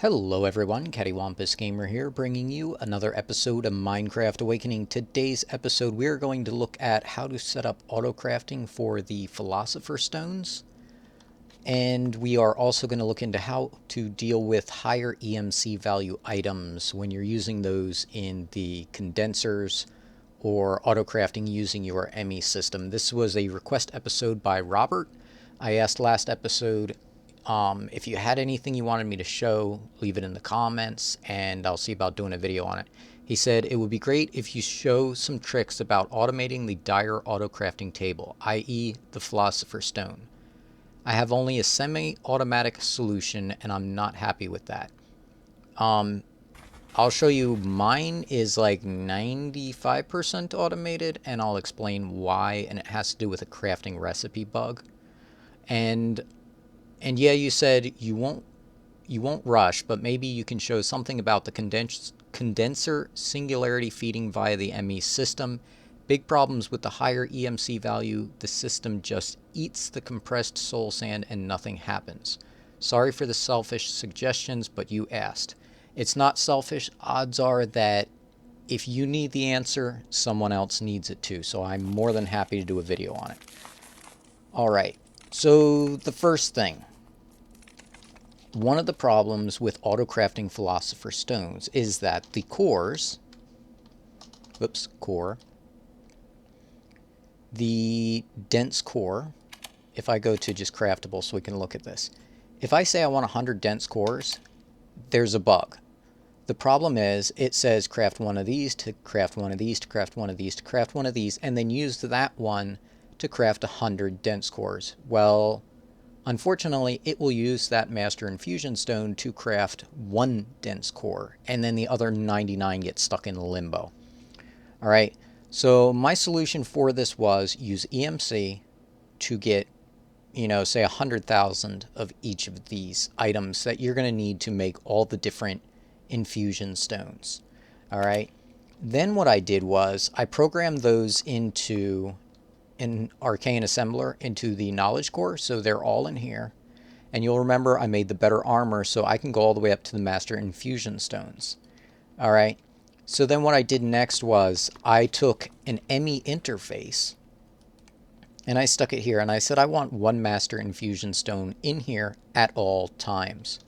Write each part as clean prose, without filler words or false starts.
Hello everyone, CaddywhumpusGamer here, bringing you another episode of Minecraft Awakening. Today's episode we are going to look at how to set up auto-crafting for the Philosopher's Stones. And we are also going to look into how to deal with higher EMC value items when you're using those in the condensers or auto-crafting using your Emmy system. This was a request episode by Robert. I asked last episode if you had anything you wanted me to show, leave it in the comments and I'll see about doing a video on it. He said it would be great if you show some tricks about automating the Dire AutoCrafting Table, i.e. the Philosopher's Stone. I have only a semi-automatic solution and I'm not happy with that. I'll show you mine is like 95% automated and I'll explain why, and it has to do with a crafting recipe bug. And yeah, you said you won't rush, but maybe you can show something about the condenser singularity feeding via the ME system. Big problems with the higher EMC value. The system just eats the compressed soul sand and nothing happens. Sorry for the selfish suggestions, but you asked. It's not selfish. Odds are that if you need the answer, someone else needs it too. So I'm more than happy to do a video on it. All right. So the first thing. One of the problems with auto-crafting Philosopher's Stones is that the cores, the dense core, if I go to just craftable so we can look at this, if I say I want 100 dense cores, there's a bug. The problem is it says craft one of these to craft one of these to craft one of these to craft one of these, and then use that one to craft 100 dense cores. Well, unfortunately, it will use that Master Infusion Stone to craft one dense core, and then the other 99 get stuck in limbo. All right, so my solution for this was use EMC to get, say 100,000 of each of these items that you're going to need to make all the different infusion stones. All right, then what I did was I programmed those into an arcane assembler into the knowledge core, so they're all in here. And you'll remember I made the better armor so I can go all the way up to the master infusion stones. All right, so then what I did next was I took an Emmy interface and I stuck it here, and I said I want one master infusion stone in here at all times.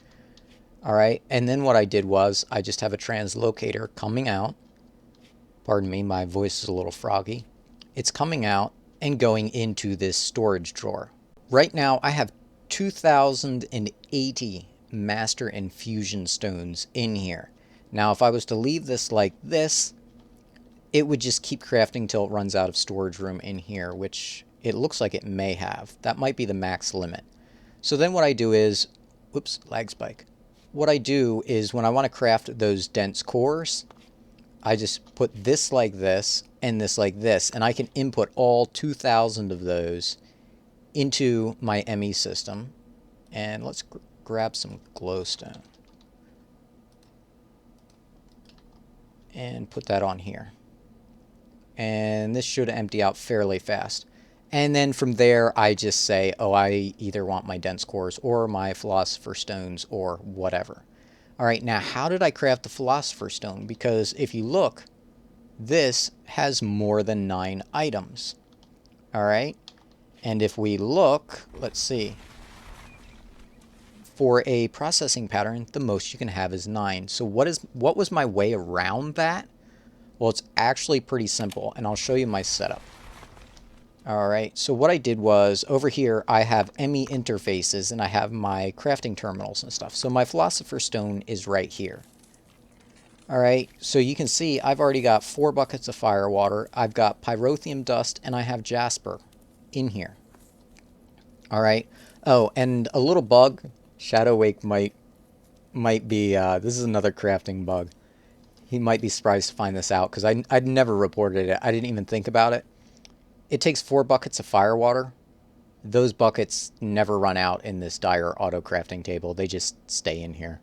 All right, and then what I did was I just have a translocator coming out. Pardon me, my voice is a little froggy. It's coming out and going into this storage drawer. Right now I have 2,080 master infusion stones in here. Now if I was to leave this like this, it would just keep crafting till it runs out of storage room in here, which it looks like it may have. That might be the max limit. So then what I do is, whoops, lag spike. What I do is when I want to craft those dense cores, I just put this like this and this like this, and I can input all 2,000 of those into my ME system. And let's grab some glowstone and put that on here. And this should empty out fairly fast. And then from there, I just say, oh, I either want my dense cores or my Philosopher's Stones or whatever. All right, now how did I craft the Philosopher's Stone? Because if you look, this has more than 9 items. All right, and if we look, let's see. For a processing pattern, the most you can have is 9. So what was my way around that? Well, it's actually pretty simple, and I'll show you my setup. All right, so what I did was over here I have Emmy interfaces and I have my crafting terminals and stuff. So my Philosopher's Stone is right here. All right, so you can see I've already got 4 buckets of fire water. I've got pyrotheum dust and I have jasper in here. All right. Oh, and a little bug, Shadow Wake might be, this is another crafting bug. He might be surprised to find this out because I'd never reported it. I didn't even think about it. It takes 4 buckets of fire water. Those buckets never run out in this Dire AutoCrafting Table. They just stay in here.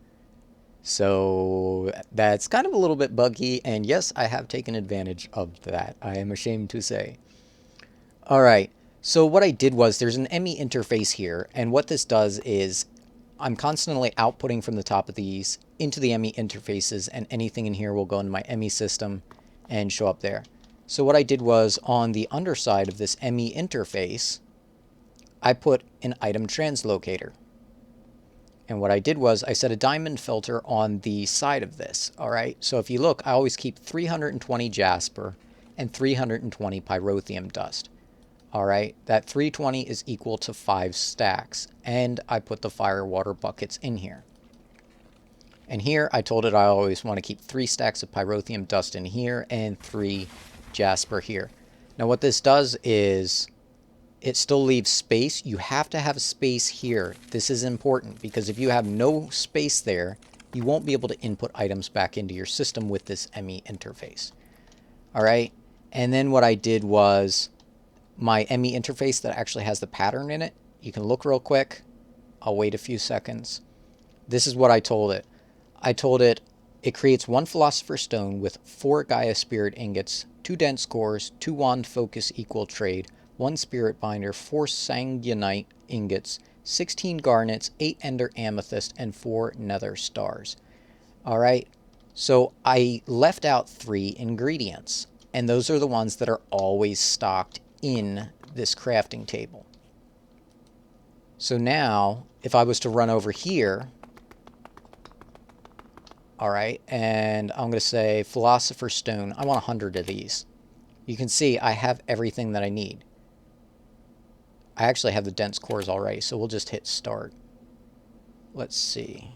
So that's kind of a little bit buggy, and yes, I have taken advantage of that, I am ashamed to say. All right, so what I did was there's an Emmy interface here, and what this does is I'm constantly outputting from the top of these into the Emmy interfaces, and anything in here will go into my Emmy system and show up there. So what I did was, on the underside of this Emmy interface, I put an item translocator. And what I did was I set a diamond filter on the side of this. All right. So if you look, I always keep 320 jasper and 320 pyrotheum dust. All right. That 320 is equal to 5 stacks. And I put the fire water buckets in here. And here I told it I always want to keep 3 stacks of pyrotheum dust in here and 3 jasper here. Now what this does is it still leaves space. You have to have space here. This is important because if you have no space there, you won't be able to input items back into your system with this Emmy interface. All right. And then what I did was my Emmy interface that actually has the pattern in it. You can look real quick. I'll wait a few seconds. This is what I told it. I told it creates 1 Philosopher's Stone with 4 Gaia Spirit ingots, 2 dense cores, 2 Wand Focus equal trade, 1 Spirit Binder, 4 Sanguinite ingots, 16 garnets, 8 Ender Amethyst, and 4 Nether Stars. Alright, so I left out 3 ingredients, and those are the ones that are always stocked in this crafting table. So now, if I was to run over here, alright, and I'm going to say Philosopher's Stone, I want 100 of these. You can see I have everything that I need. I actually have the dense cores already, so we'll just hit start. Let's see.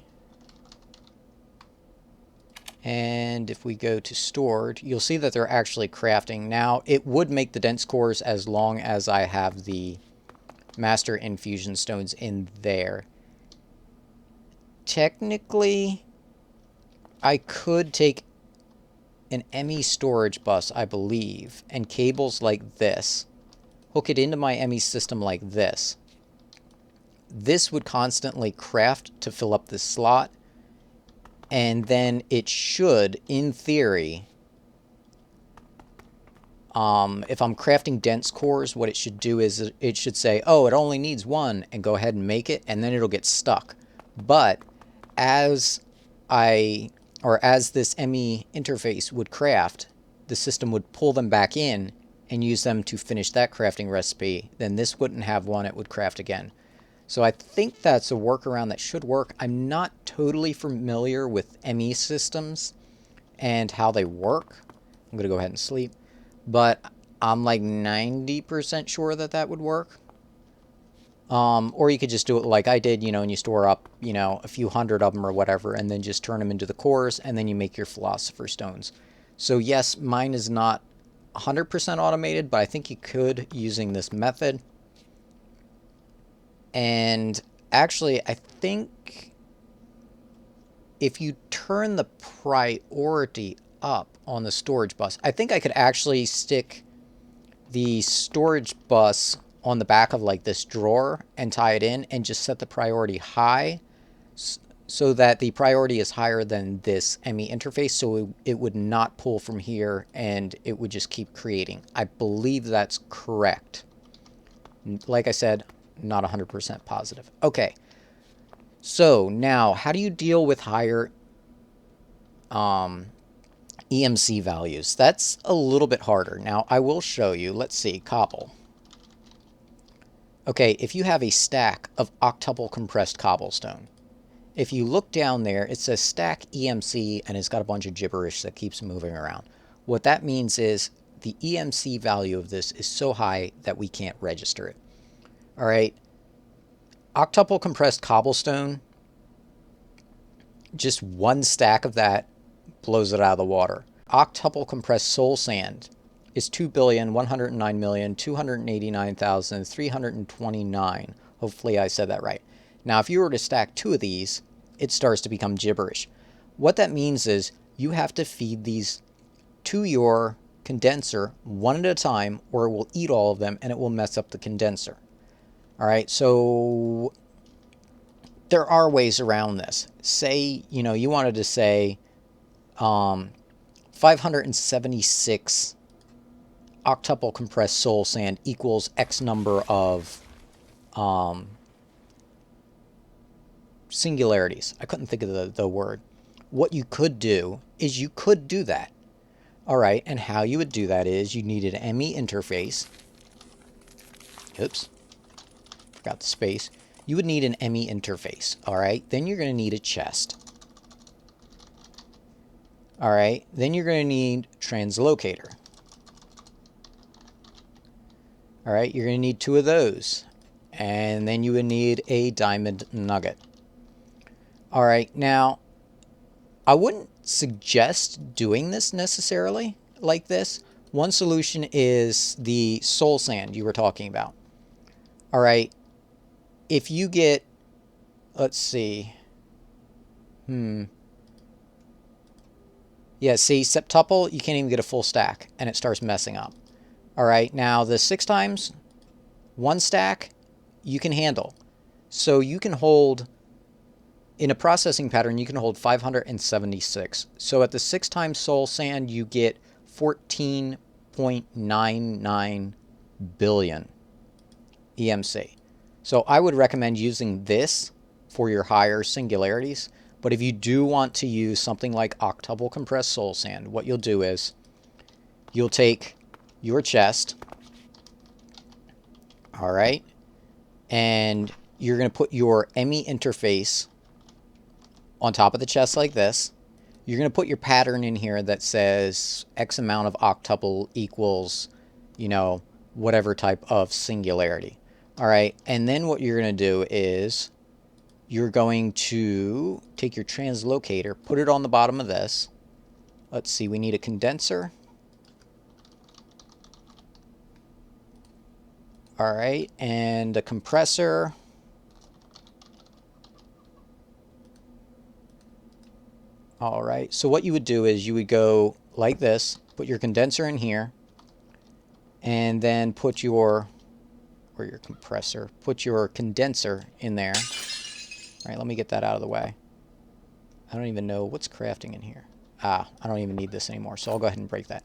And if we go to stored, you'll see that they're actually crafting. Now, it would make the dense cores as long as I have the master infusion stones in there. Technically, I could take an Emmy storage bus, I believe, and cables like this. Hook it into my Emmy system like this. This would constantly craft to fill up this slot, and then it should, in theory, if I'm crafting dense cores, what it should do is it should say, oh, it only needs 1, and go ahead and make it, and then it'll get stuck. But as this Emmy interface would craft, the system would pull them back in and use them to finish that crafting recipe. Then this wouldn't have 1, it would craft again. So I think that's a workaround that should work. I'm not totally familiar with Emmy systems and how they work. I'm going to go ahead and sleep. But I'm like 90% sure that that would work. Or you could just do it like I did, and you store up, a few hundred of them or whatever, and then just turn them into the cores, and then you make your Philosopher's Stones. So yes, mine is not 100% automated, but I think you could using this method. And actually, I think if you turn the priority up on the storage bus, I think I could actually stick the storage bus on the back of like this drawer and tie it in and just set the priority high so that the priority is higher than this Emmy interface, so it would not pull from here and it would just keep creating. I believe that's correct. Like I said, not 100% positive. Okay, so now how do you deal with higher EMC values? That's a little bit harder. Now I will show you. Let's see, cobble. Okay, if you have a stack of octuple compressed cobblestone, if you look down there, it says stack EMC, and it's got a bunch of gibberish that keeps moving around. What that means is the EMC value of this is so high that we can't register it. All right, octuple compressed cobblestone, just 1 stack of that blows it out of the water. Octuple compressed soul sand is 2,109,289,329. Hopefully I said that right. Now, if you were to stack 2 of these, it starts to become gibberish. What that means is you have to feed these to your condenser 1 at a time, or it will eat all of them and it will mess up the condenser. All right, so there are ways around this. Say, you wanted to say 576 octuple compressed soul sand equals X number of singularities. I couldn't think of the word. What you could do is you could do that. All right, and how you would do that is you need an Emmy interface. Oops, forgot the space. You would need an Emmy interface, all right? Then you're going to need a chest. All right, then you're going to need translocator. All right, you're going to need 2 of those. And then you would need a diamond nugget. All right, now, I wouldn't suggest doing this necessarily like this. One solution is the soul sand you were talking about. All right, if you get, let's see, yeah, see, septuple, you can't even get a full stack, and it starts messing up. All right, now the 6 times, 1 stack, you can handle. So you can hold, in a processing pattern, you can hold 576. So at the 6 times soul sand, you get 14.99 billion EMC. So I would recommend using this for your higher singularities. But if you do want to use something like Octuple compressed soul sand, what you'll do is you'll take your chest, all right, and you're going to put your Emmy interface on top of the chest like this. You're going to put your pattern in here that says X amount of octuple equals, you know, whatever type of singularity. All right, and then what you're going to do is you're going to take your translocator, put it on the bottom of this. Let's see, we need a condenser. All right, and a compressor. All right, so what you would do is you would go like this, put your condenser in here, and then put your, or your compressor, put your condenser in there. All right, let me get that out of the way. I don't even know what's crafting in here. I don't even need this anymore, so I'll go ahead and break that.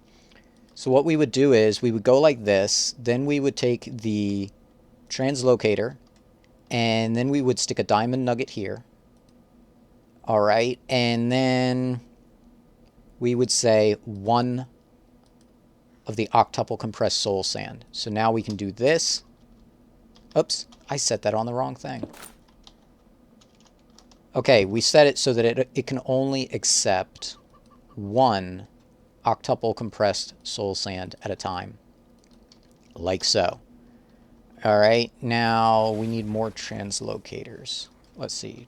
So what we would do is we would go like this, then we would take the translocator, and then we would stick a diamond nugget here. All right, and then we would say 1 of the octuple compressed soul sand. So now we can do this. Oops, I set that on the wrong thing. Okay, we set it so that it can only accept 1 octuple compressed soul sand at a time, like so. All right, now we need more translocators. Let's see,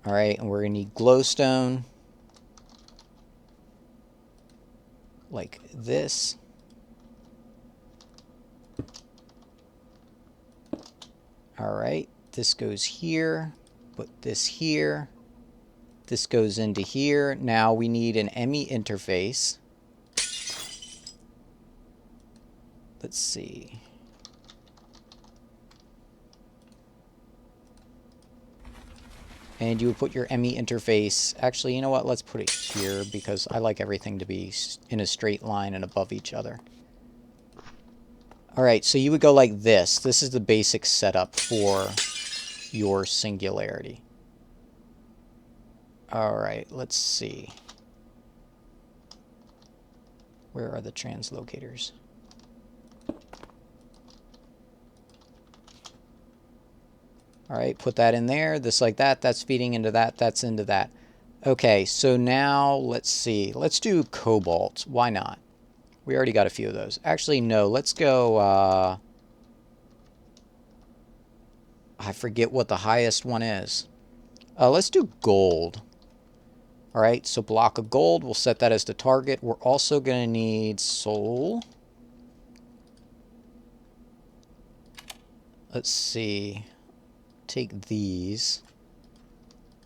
all right, and we're gonna need glowstone, like this. All right, this goes here, put this here. This goes into here. Now we need an Emmy interface. Let's see. And you would put your Emmy interface. Actually, you know what? Let's put it here because I like everything to be in a straight line and above each other. All right, so you would go like this. This is the basic setup for your singularity. All right, let's see. Where are the translocators? All right, put that in there, this like that, that's feeding into that, that's into that. Okay, so now let's see. Let's do cobalt. Why not? We already got a few of those. Actually, no, let's go, I forget what the highest one is. Let's do gold. All right, so block of gold, we'll set that as the target. We're also going to need soul. Let's see. Take these,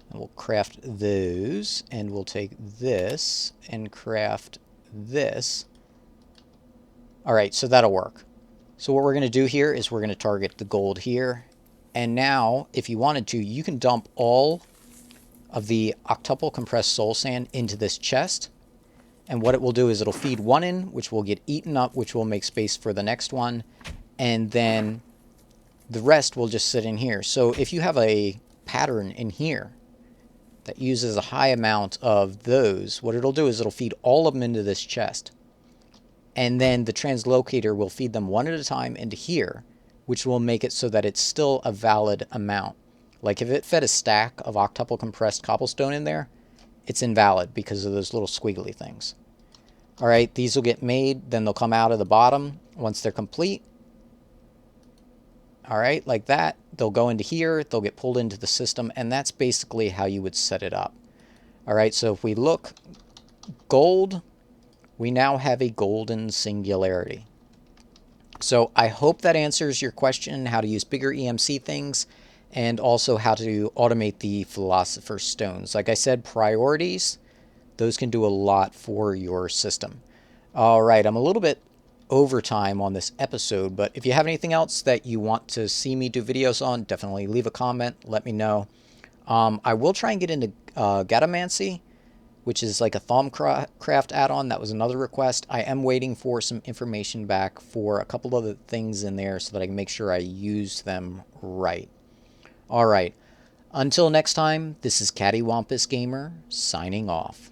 and we'll craft those, and we'll take this and craft this. All right, so that'll work. So what we're going to do here is we're going to target the gold here. And now, if you wanted to, you can dump all of the octuple compressed soul sand into this chest. And what it will do is it'll feed 1 in, which will get eaten up, which will make space for the next one. And then The rest will just sit in here. So if you have a pattern in here that uses a high amount of those, what it'll do is it'll feed all of them into this chest. And then the translocator will feed them one at a time into here, which will make it so that it's still a valid amount. Like if it fed a stack of octuple compressed cobblestone in there, it's invalid because of those little squiggly things. All right, these will get made, then they'll come out of the bottom once they're complete. All right, like that. They'll go into here, they'll get pulled into the system, and that's basically how you would set it up. All right, so if we look, gold, we now have a golden singularity. So I hope that answers your question, how to use bigger EMC things, and also how to automate the Philosopher's Stones. Like I said, priorities, those can do a lot for your system. All right, I'm a little bit overtime on this episode, but if you have anything else that you want to see me do videos on, definitely leave a comment, let me know. I will try and get into Gadamancy, which is like a Thaumcraft add-on. That was another request. I am waiting for some information back for a couple of the things in there so that I can make sure I use them right. All right, until next time, this is CaddywhumpusGamer signing off.